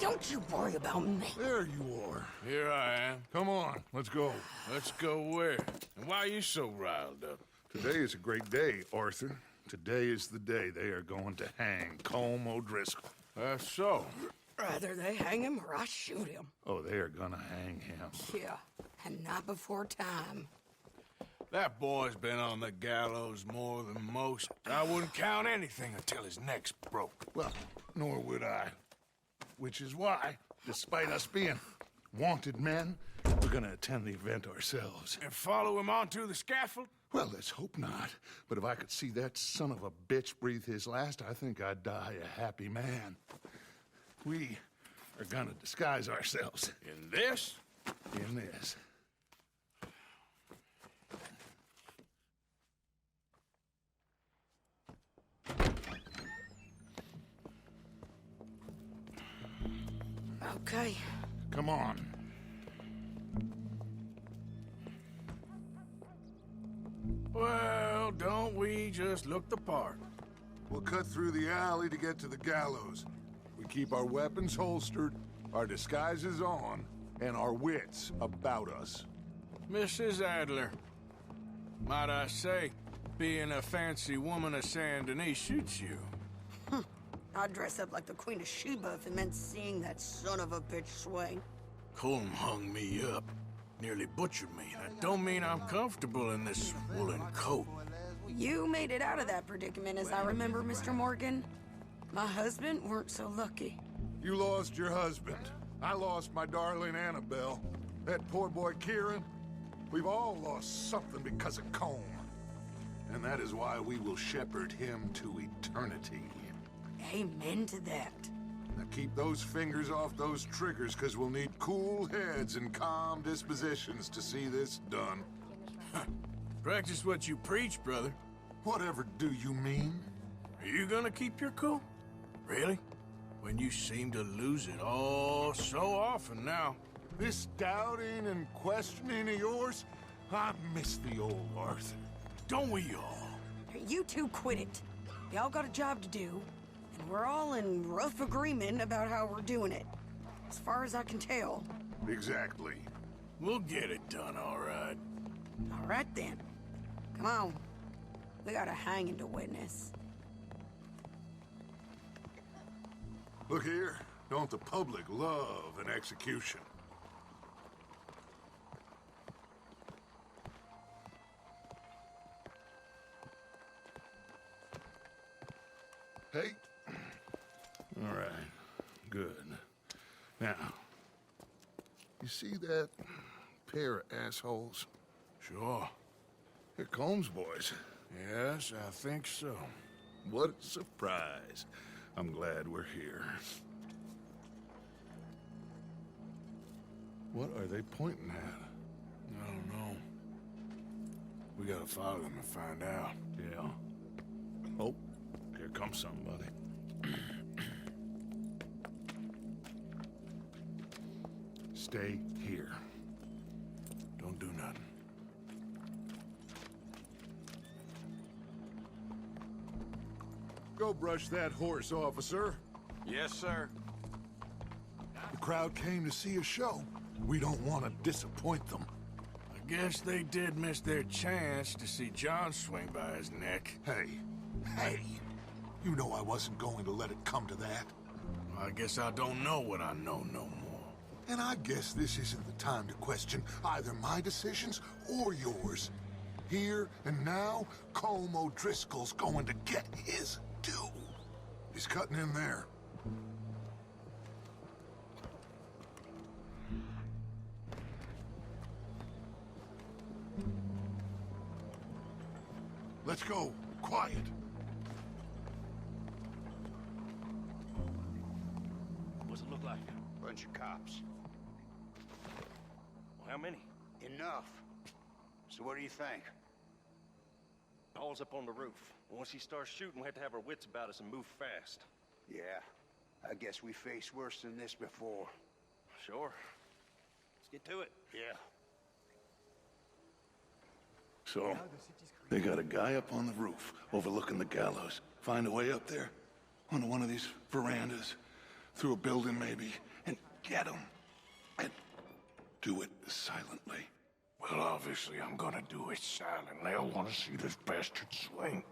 Don't you worry about me. There you are. Here I am. Come on, let's go. Let's go where? And why are you so riled up? Today is a great day, Arthur. Today is the day they are going to hang Colm O'Driscoll. That's so. Rather they hang him or I shoot him. Oh, they are gonna hang him. Yeah, and not before time. That boy's been on the gallows more than most. I wouldn't count anything until his neck's broke. Well, nor would I. Which is why, despite us being wanted men, we're gonna attend the event ourselves. And follow him onto the scaffold? Well, let's hope not. But if I could see that son of a bitch breathe his last, I think I'd die a happy man. We are gonna disguise ourselves In this? in this. Okay. Come on. Well, don't we just look the part? We'll cut through the alley to get to the gallows. We keep our weapons holstered, our disguises on, and our wits about us. Mrs. Adler, might I say, being a fancy woman of Saint Denis suits you. I'd dress up like the Queen of Sheba if it meant seeing that son of a bitch swing. Colm hung me up, nearly butchered me. That don't mean I'm comfortable in this woolen coat. You made it out of that predicament, as I remember, Mr. Morgan. My husband weren't so lucky. You lost your husband. I lost my darling Annabelle. That poor boy Kieran. We've all lost something because of Colm. And that is why we will shepherd him to eternity. Amen to that. Now keep those fingers off those triggers, because we'll need cool heads and calm dispositions to see this done. Practice what you preach, brother. Whatever do you mean? Are you gonna keep your cool? Really? When you seem to lose it all so often now. This doubting and questioning of yours, I miss the old Arthur. Don't we all? You two quit it. Y'all got a job to do, and we're all in rough agreement about how we're doing it. As far as I can tell. Exactly. We'll get it done, all right. All right then. Come on. We got a hanging to witness. Look here, don't the public love an execution? Hey. All right, good. Now, you see that pair of assholes? Sure. They're Colm's boys. Yes, I think so. What a surprise. I'm glad we're here. What are they pointing at? I don't know. We gotta follow them and find out. Yeah. Oh, here comes somebody. Stay here. Don't do nothing. Go brush that horse, officer. Yes, sir. The crowd came to see a show. We don't want to disappoint them. I guess they did miss their chance to see John swing by his neck. Hey, you know I wasn't going to let it come to that. Well, I guess I don't know what I know no more. And I guess this isn't the time to question either my decisions or yours. Here and now, Colm O'Driscoll's going to get his due. He's cutting in there. Let's go. Quiet. What's it look like? Bunch of cops. Well, how many? Enough. So what do you think? Paul's up on the roof. Once he starts shooting, we have to have our wits about us and move fast. Yeah, I guess we faced worse than this before. Sure. Let's get to it. Yeah. So, they got a guy up on the roof, overlooking the gallows. Find a way up there, onto one of these verandas, through a building maybe, get them. And do it silently. Well, obviously I'm gonna do it silently. I want to see this bastard swing.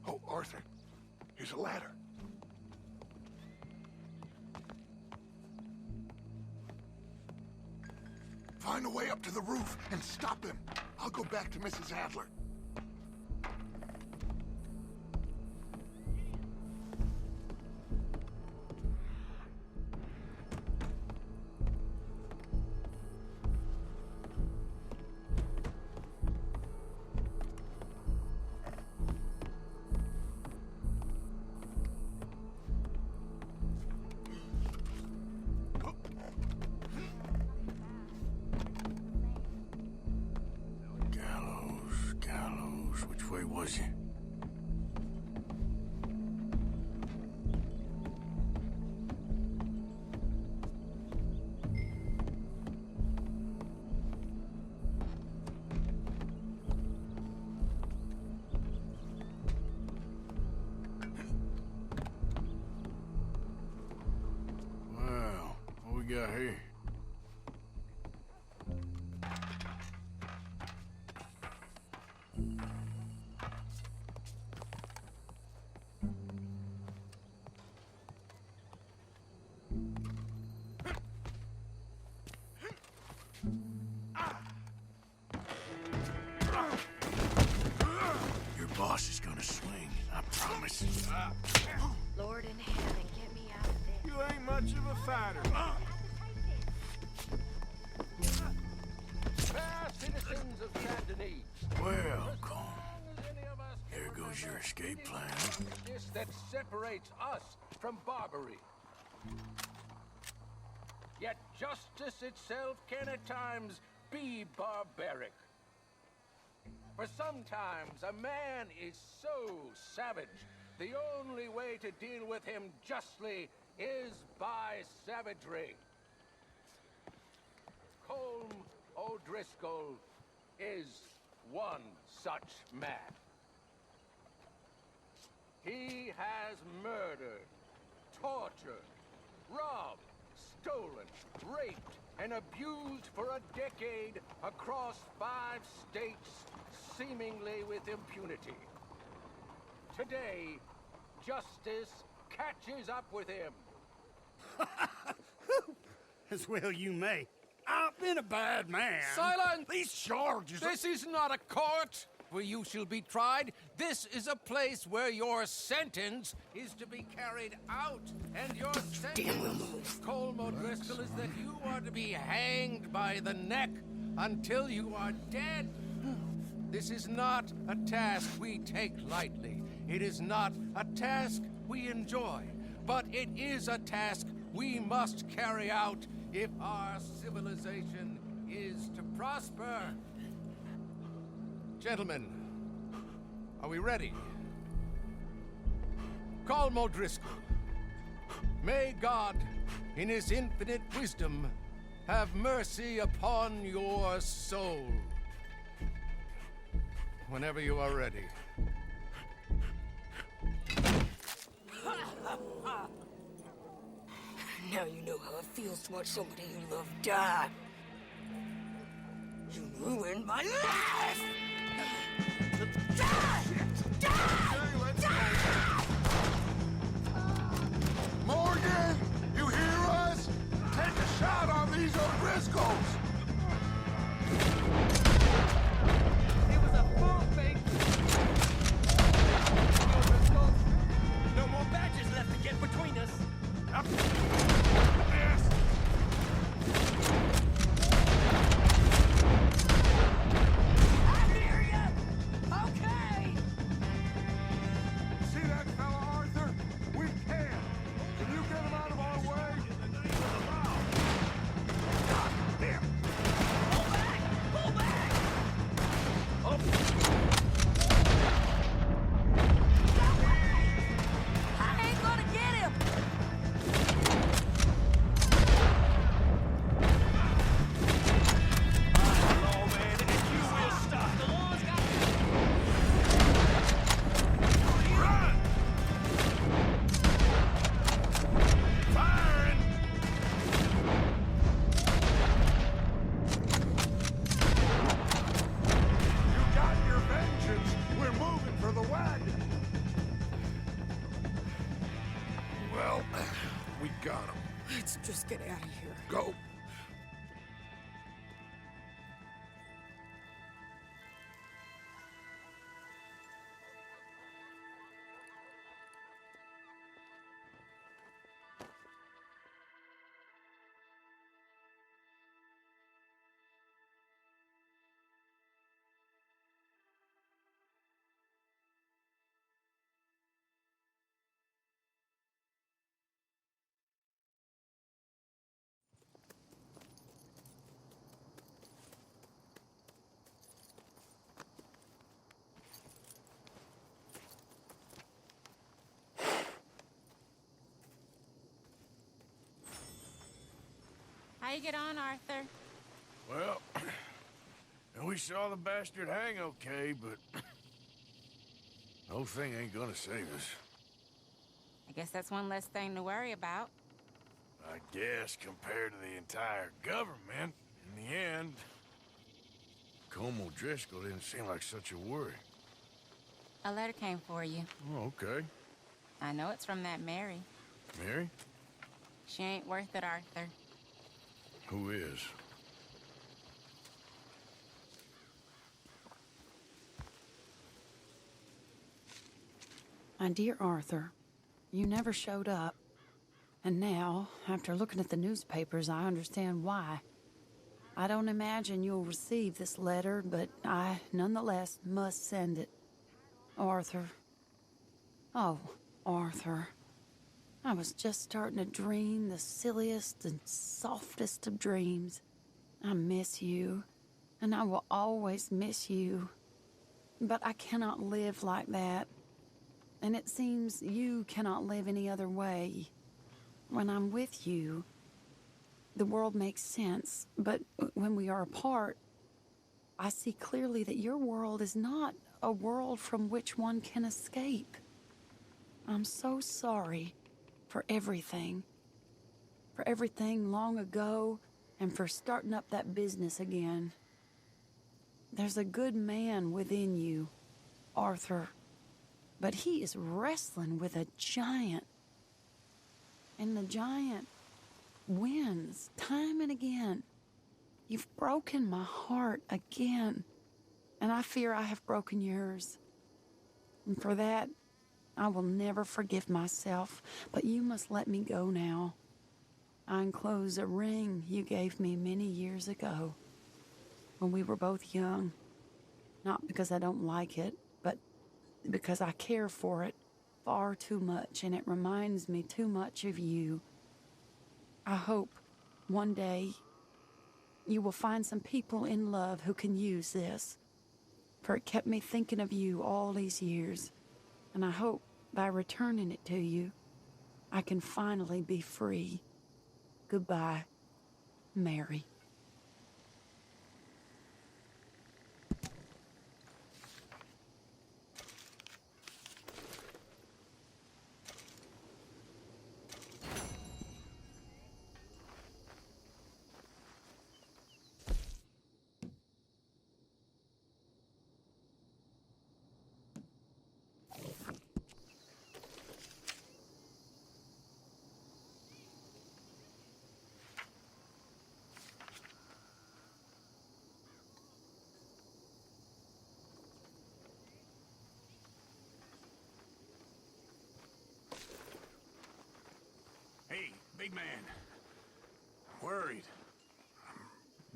Oh, Arthur, here's a ladder. Find a way up to the roof and stop him. I'll go back to Mrs. Adler. Which way was he? Well, what we got here? Your boss is gonna swing, I promise. Lord in heaven, get me out of this. You ain't much of a fighter. Fair citizens of Saint Denis. Welcome. There goes your escape plan. This that separates us from Barbary. Yet justice itself can at times be barbaric. For sometimes a man is so savage, the only way to deal with him justly is by savagery. Colm O'Driscoll is one such man. He has murdered, tortured, robbed, stolen, raped, and abused for a decade across 5 states, seemingly with impunity. Today, justice catches up with him. As well you may. I've been a bad man. Silence! These charges are... This is not a court where you shall be tried. This is a place where your sentence is to be carried out. And your sentence, Colm O'Driscoll, is that you are to be hanged by the neck until you are dead. This is not a task we take lightly. It is not a task we enjoy. But it is a task we must carry out if our civilization is to prosper. Gentlemen, are we ready? Colm O'Driscoll, may God, in his infinite wisdom, have mercy upon your soul. Whenever you are ready. Now you know how it feels to watch somebody you love die. You ruined my life! Die! Die! Die! Morgan, you hear us? Take a shot on these O'Driscolls. It was a full fake. No more badges left to get between us. Happy Well, we got him. Let's just get out of here. Go. How you get on, Arthur? Well, we saw the bastard hang okay, but the whole thing ain't gonna save us. I guess that's one less thing to worry about. I guess compared to the entire government, in the end, Colm O'Driscoll didn't seem like such a worry. A letter came for you. Oh, okay. I know it's from that Mary. Mary? She ain't worth it, Arthur. Who is? My dear Arthur, you never showed up. And now, after looking at the newspapers, I understand why. I don't imagine you'll receive this letter, but I, nonetheless, must send it. Arthur. Oh, Arthur. I was just starting to dream the silliest and softest of dreams. I miss you, and I will always miss you. But I cannot live like that. And it seems you cannot live any other way. When I'm with you, the world makes sense, but when we are apart, I see clearly that your world is not a world from which one can escape. I'm so sorry for everything. For everything long ago, and for starting up that business again. There's a good man within you, Arthur, but he is wrestling with a giant. And the giant wins time and again. You've broken my heart again, and I fear I have broken yours. And for that, I will never forgive myself, but you must let me go now. I enclose a ring you gave me many years ago, when we were both young. Not because I don't like it, but because I care for it far too much, and it reminds me too much of you. I hope one day you will find some people in love who can use this, for it kept me thinking of you all these years, and I hope by returning it to you, I can finally be free. Goodbye, Mary. Hey, big man. I'm worried. I'm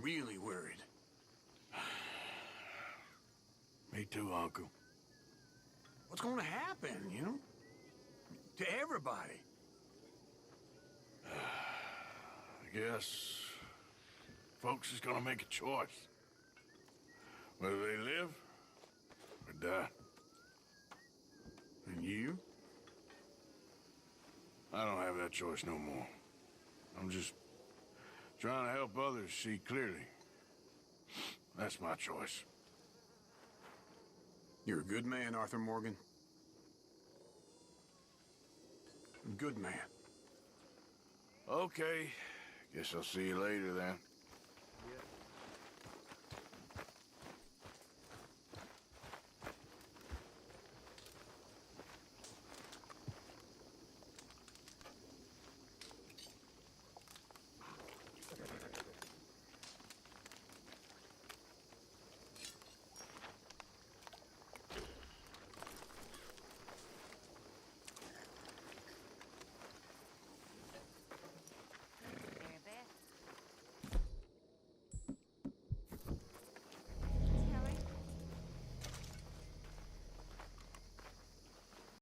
really worried. Me too, Uncle. What's gonna happen, you know? To everybody. I guess folks is gonna make a choice. Whether they live or die. And you? I don't have that choice no more. I'm just trying to help others see clearly. That's my choice. You're a good man, Arthur Morgan. A good man. Okay. Guess I'll see you later then.